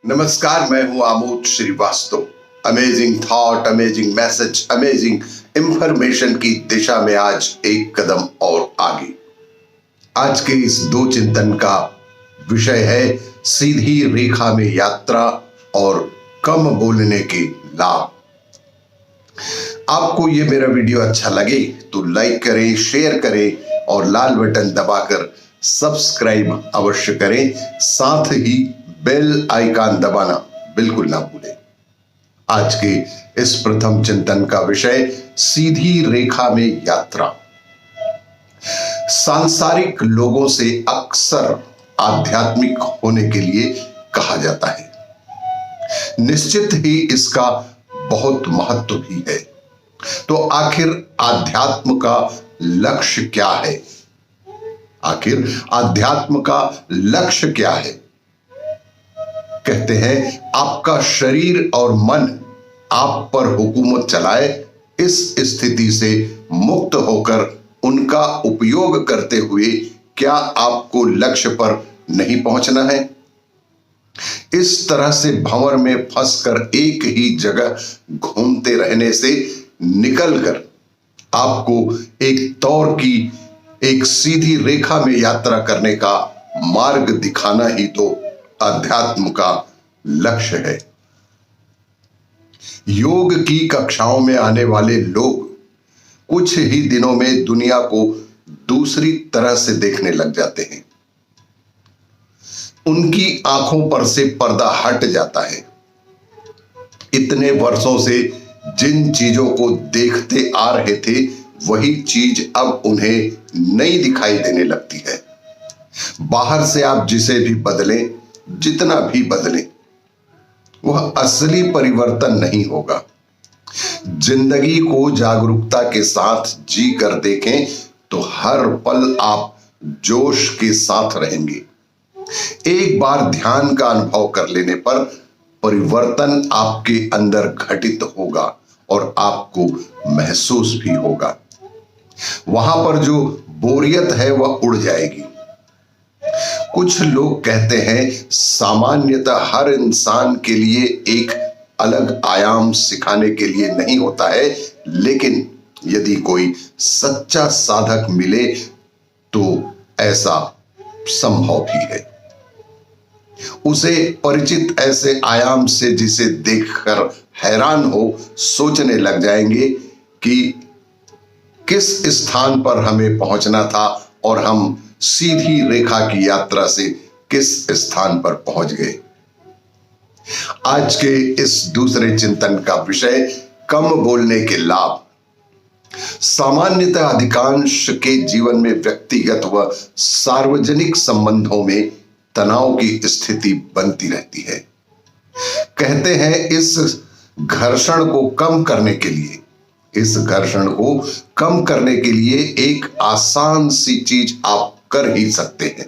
नमस्कार, मैं हूं Amod Shrivastava. Amazing thought, amazing message, amazing information की दिशा में आज एक कदम और आगे। आज के इस दो चिंतन का विषय है सीधी रेखा में यात्रा और कम बोलने के लाभ। आपको ये मेरा वीडियो अच्छा लगे तो लाइक करें, शेयर करें और लाल बटन दबाकर सब्सक्राइब अवश्य करें। साथ ही बेल आइकन दबाना बिल्कुल ना भूलें। आज के इस प्रथम चिंतन का विषय सीधी रेखा में यात्रा। सांसारिक लोगों से अक्सर आध्यात्मिक होने के लिए कहा जाता है। निश्चित ही इसका बहुत महत्व भी है। तो आखिर आध्यात्म का लक्ष्य क्या है? आखिर आध्यात्म का लक्ष्य क्या है? कहते हैं आपका शरीर और मन आप पर हुकूमत चलाए, इस स्थिति से मुक्त होकर उनका उपयोग करते हुए क्या आपको लक्ष्य पर नहीं पहुंचना है? इस तरह से भंवर में फंसकर एक ही जगह घूमते रहने से निकलकर आपको एक तौर की एक सीधी रेखा में यात्रा करने का मार्ग दिखाना ही तो अध्यात्म का लक्ष्य है। योग की कक्षाओं में आने वाले लोग कुछ ही दिनों में दुनिया को दूसरी तरह से देखने लग जाते हैं। उनकी आंखों पर से पर्दा हट जाता है। इतने वर्षों से जिन चीजों को देखते आ रहे थे वही चीज अब उन्हें नई दिखाई देने लगती है। बाहर से आप जिसे भी बदलें, जितना भी बदलें, वह असली परिवर्तन नहीं होगा। जिंदगी को जागरूकता के साथ जी कर देखें तो हर पल आप जोश के साथ रहेंगे। एक बार ध्यान का अनुभव कर लेने पर परिवर्तन आपके अंदर घटित होगा और आपको महसूस भी होगा। वहां पर जो बोरियत है वह उड़ जाएगी। कुछ लोग कहते हैं सामान्यतः हर इंसान के लिए एक अलग आयाम सिखाने के लिए नहीं होता है, लेकिन यदि कोई सच्चा साधक मिले तो ऐसा संभव भी है। उसे परिचित ऐसे आयाम से जिसे देखकर हैरान हो सोचने लग जाएंगे कि किस स्थान पर हमें पहुंचना था और हम सीधी रेखा की यात्रा से किस स्थान पर पहुंच गए। आज के इस दूसरे चिंतन का विषय कम बोलने के लाभ। सामान्यतः अधिकांश के जीवन में व्यक्तिगत व सार्वजनिक संबंधों में तनाव की स्थिति बनती रहती है। कहते हैं इस घर्षण को कम करने के लिए एक आसान सी चीज आप कर ही सकते हैं।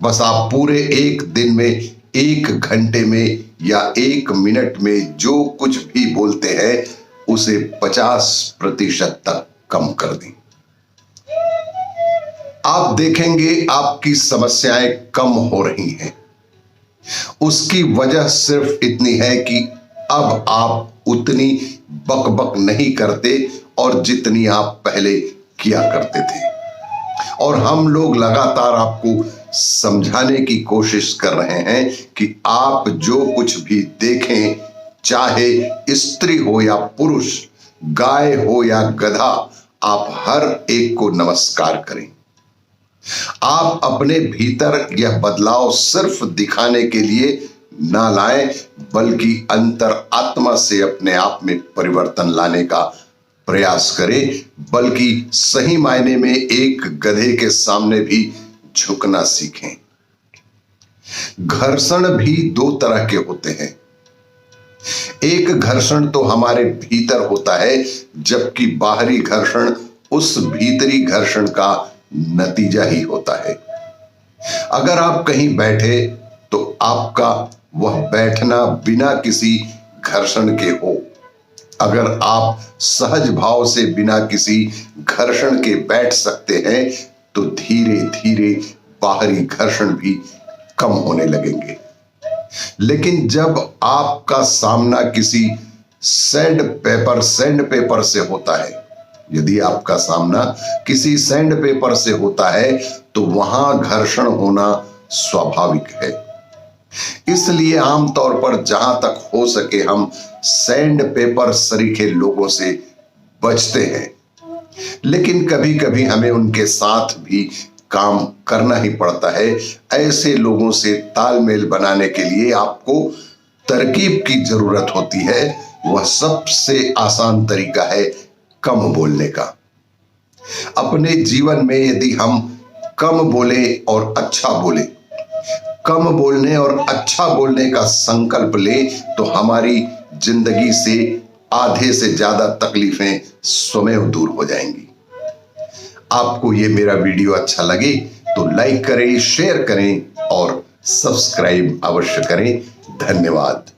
बस आप पूरे एक दिन में, एक घंटे में या एक मिनट में जो कुछ भी बोलते हैं उसे 50% तक कम कर दें। आप देखेंगे आपकी समस्याएं कम हो रही हैं। उसकी वजह सिर्फ इतनी है कि अब आप उतनी बकबक नहीं करते और जितनी आप पहले किया करते थे। और हम लोग लगातार आपको समझाने की कोशिश कर रहे हैं कि आप जो कुछ भी देखें, चाहे स्त्री हो या पुरुष, गाय हो या गधा, आप हर एक को नमस्कार करें। आप अपने भीतर यह बदलाव सिर्फ दिखाने के लिए ना लाएं, बल्कि अंतर आत्मा से अपने आप में परिवर्तन लाने का प्रयास करें। बल्कि सही मायने में एक गधे के सामने भी झुकना सीखें। घर्षण भी दो तरह के होते हैं। एक घर्षण तो हमारे भीतर होता है, जबकि बाहरी घर्षण उस भीतरी घर्षण का नतीजा ही होता है। अगर आप कहीं बैठे तो आपका वह बैठना बिना किसी घर्षण के हो। अगर आप सहज भाव से बिना किसी घर्षण के बैठ सकते हैं तो धीरे धीरे बाहरी घर्षण भी कम होने लगेंगे। लेकिन जब आपका सामना किसी सैंड पेपर से होता है, यदि आपका सामना किसी सैंड पेपर से होता है तो वहां घर्षण होना स्वाभाविक है। इसलिए आमतौर पर जहां तक हो सके हम सैंड पेपर सरीखे लोगों से बचते हैं, लेकिन कभी कभी हमें उनके साथ भी काम करना ही पड़ता है। ऐसे लोगों से तालमेल बनाने के लिए आपको तरकीब की जरूरत होती है। वह सबसे आसान तरीका है कम बोलने का। अपने जीवन में यदि हम कम बोले और अच्छा बोले, कम बोलने और अच्छा बोलने का संकल्प ले तो हमारी जिंदगी से आधे से ज्यादा तकलीफें स्वयं दूर हो जाएंगी। आपको ये मेरा वीडियो अच्छा लगे तो लाइक करें, शेयर करें और सब्सक्राइब अवश्य करें। धन्यवाद।